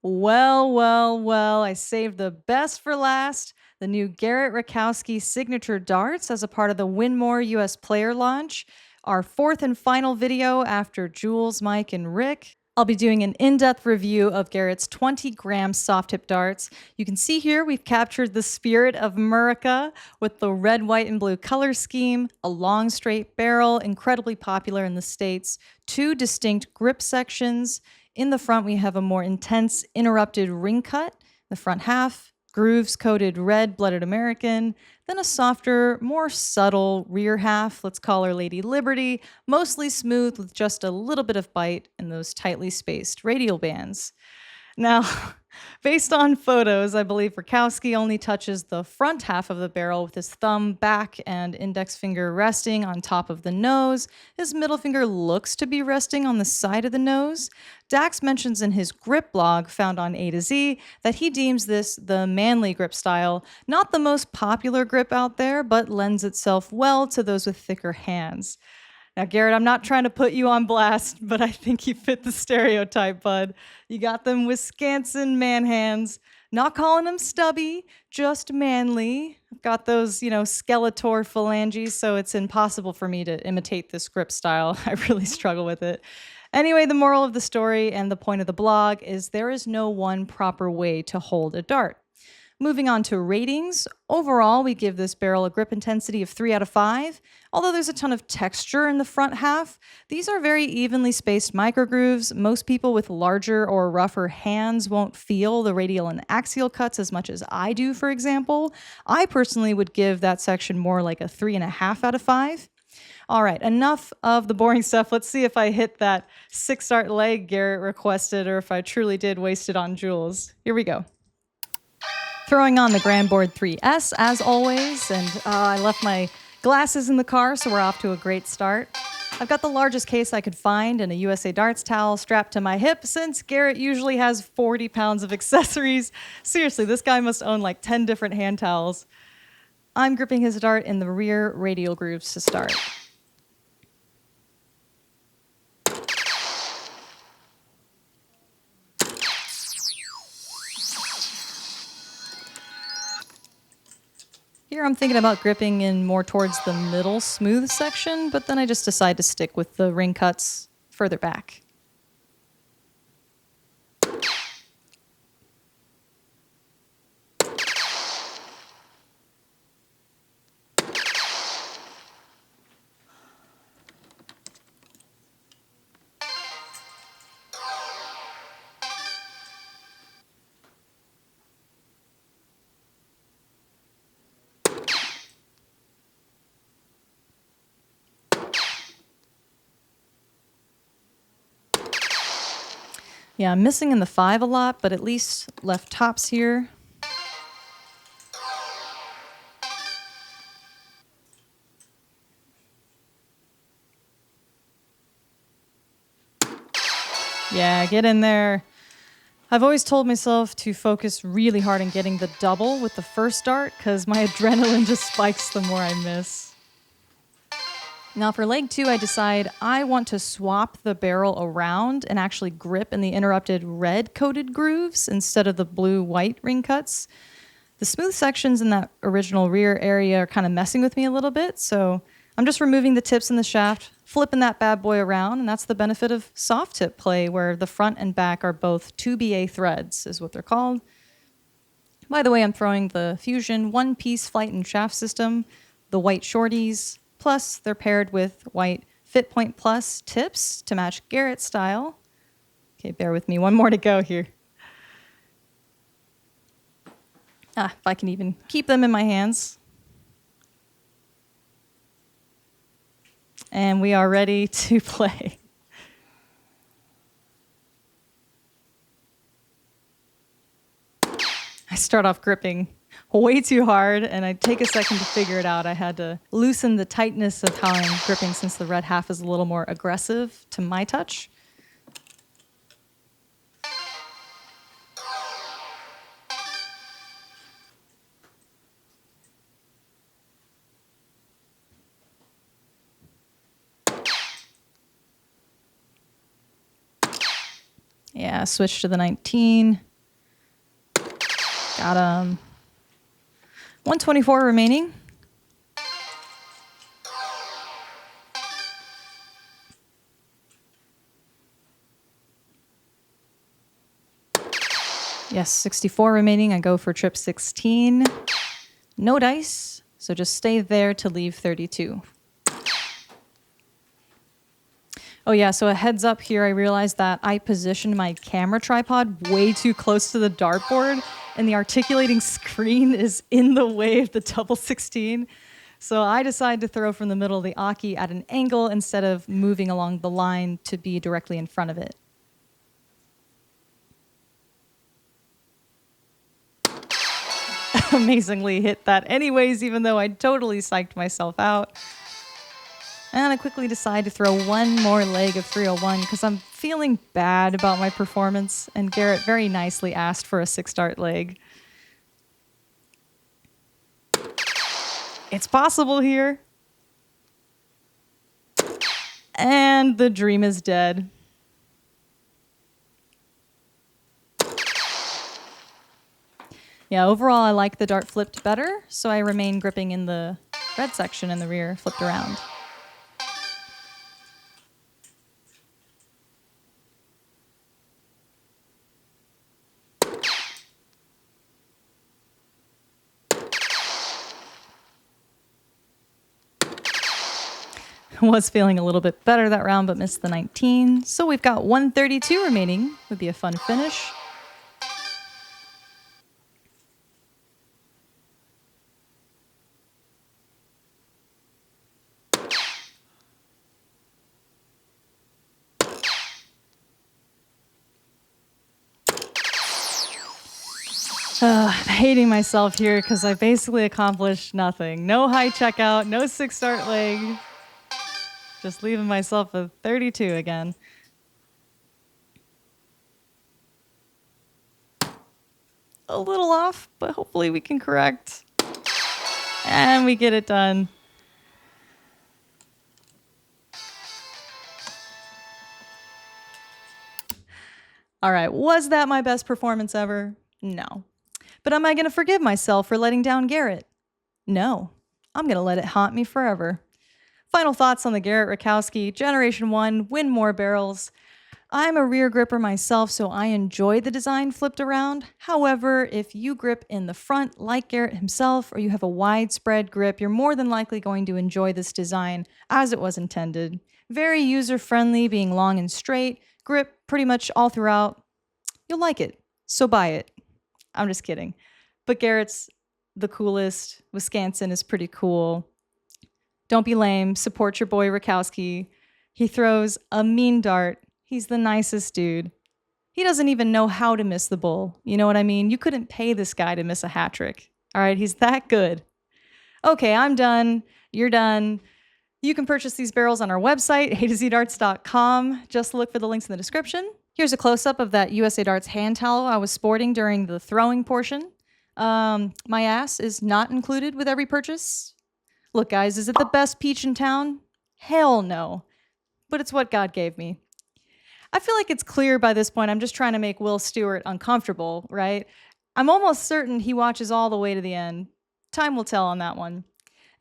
Well, well, well, I saved the best for last. The new Garrett Rakowski signature darts as a part of the Winmau US player launch. Our fourth and final video after Jules, Mike, and Rick. I'll be doing an in-depth review of Garrett's 20-gram soft tip darts. You can see here we've captured the spirit of America with the red, white, and blue color scheme, a long straight barrel, incredibly popular in the States, two distinct grip sections. In the front, we have a more intense interrupted ring cut. The front half, grooves coated red blooded American, then a softer, more subtle rear half, let's call her Lady Liberty, mostly smooth with just a little bit of bite in those tightly spaced radial bands. Now, based on photos, I believe Rakowski only touches the front half of the barrel with his thumb back and index finger resting on top of the nose. His middle finger looks to be resting on the side of the nose. Dax mentions in his grip blog found on A to Z that he deems this the manly grip style, not the most popular grip out there, but lends itself well to those with thicker hands. Now, Garrett, I'm not trying to put you on blast, but I think you fit the stereotype, bud. You got them Wisconsin man hands. Not calling them stubby, just manly. I've got those, Skeletor phalanges, so it's impossible for me to imitate this grip style. I really struggle with it. Anyway, the moral of the story and the point of the blog is there is no one proper way to hold a dart. Moving on to ratings, overall we give this barrel a grip intensity of 3 out of 5. Although there's a ton of texture in the front half, these are very evenly spaced microgrooves. Most people with larger or rougher hands won't feel the radial and axial cuts as much as I do, for example. I personally would give that section more like a 3.5 out of 5. All right, enough of the boring stuff. Let's see if I hit that 6-dart leg Garrett requested or if I truly did waste it on Jules. Here we go. Throwing on the Grandboard 3S as always, and I left my glasses in the car, so we're off to a great start. I've got the largest case I could find and a USA Darts towel strapped to my hip since Garrett usually has 40 pounds of accessories. Seriously, this guy must own like 10 different hand towels. I'm gripping his dart in the rear radial grooves to start. Here I'm thinking about gripping in more towards the middle smooth section, but then I just decide to stick with the ring cuts further back. Yeah, I'm missing in the 5 a lot, but at least left tops here. Yeah, get in there. I've always told myself to focus really hard on getting the double with the first dart because my adrenaline just spikes the more I miss. Now for leg 2, I decide I want to swap the barrel around and actually grip in the interrupted red coated grooves instead of the blue-white ring cuts. The smooth sections in that original rear area are kind of messing with me a little bit, so I'm just removing the tips in the shaft, flipping that bad boy around, and that's the benefit of soft tip play where the front and back are both 2BA threads, is what they're called. By the way, I'm throwing the Fusion one-piece flight and shaft system, the white shorties, plus they're paired with white Fit Point Plus tips to match Garrett's style. Okay, bear with me, one more to go here. If I can even keep them in my hands. And we are ready to play. I start off gripping way too hard, and I take a second to figure it out. I had to loosen the tightness of how I'm gripping since the red half is a little more aggressive to my touch. Yeah, switch to the 19. Got 124 remaining. Yes, 64 remaining. I go for trip 16. No dice, so just stay there to leave 32. Oh yeah, so a heads up here, I realized that I positioned my camera tripod way too close to the dartboard, and the articulating screen is in the way of the double 16. So I decided to throw from the middle of the Aki at an angle instead of moving along the line to be directly in front of it. Amazingly hit that anyways, even though I totally psyched myself out. And I quickly decide to throw one more leg of 301 because I'm feeling bad about my performance, and Garrett very nicely asked for a 6-dart leg. It's possible here. And the dream is dead. Yeah, overall I like the dart flipped better, so I remain gripping in the red section in the rear, flipped around. Was feeling a little bit better that round, but missed the 19. So we've got 132 remaining. Would be a fun finish. I'm hating myself here because I basically accomplished nothing. No high checkout, no 6-dart leg. Just leaving myself a 32 again. A little off, but hopefully we can correct. And we get it done. All right, was that my best performance ever? No. But am I going to forgive myself for letting down Garrett? No. I'm going to let it haunt me forever. Final thoughts on the Garrett Rakowski Generation 1 Winmau barrels. I'm a rear gripper myself, so I enjoy the design flipped around. However, if you grip in the front like Garrett himself, or you have a widespread grip, you're more than likely going to enjoy this design as it was intended. Very user-friendly, being long and straight, grip pretty much all throughout. You'll like it, so buy it. I'm just kidding. But Garrett's the coolest. Wisconsin is pretty cool. Don't be lame. Support your boy Rakowski. He throws a mean dart. He's the nicest dude. He doesn't even know how to miss the bull. You know what I mean? You couldn't pay this guy to miss a hat trick. All right, he's that good. Okay, I'm done. You're done. You can purchase these barrels on our website, A-ZDARTS.com. Just look for the links in the description. Here's a close-up of that USA Darts hand towel I was sporting during the throwing portion. My ass is not included with every purchase. Look, guys, is it the best peach in town? Hell no. But it's what God gave me. I feel like it's clear by this point I'm just trying to make Will Stewart uncomfortable, right? I'm almost certain he watches all the way to the end. Time will tell on that one.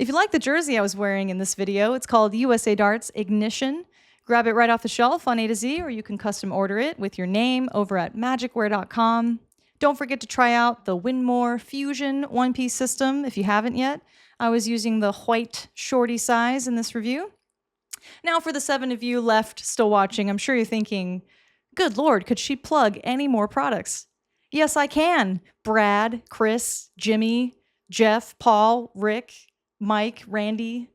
If you like the jersey I was wearing in this video, it's called USA Darts Ignition. Grab it right off the shelf on A-Z, or you can custom order it with your name over at magicwear.com. Don't forget to try out the Winmau Fusion one-piece system if you haven't yet. I was using the white shorty size in this review. Now for the 7 of you left still watching, I'm sure you're thinking, good Lord, could she plug any more products? Yes, I can. Brad, Chris, Jimmy, Jeff, Paul, Rick, Mike, Randy.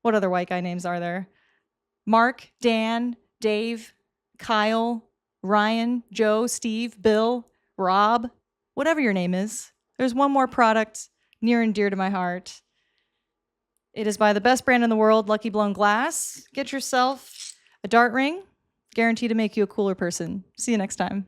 What other white guy names are there? Mark, Dan, Dave, Kyle, Ryan, Joe, Steve, Bill, Rob, whatever your name is. There's one more product near and dear to my heart. It is by the best brand in the world, Lucky Blown Glass. Get yourself a dart ring, guaranteed to make you a cooler person. See you next time.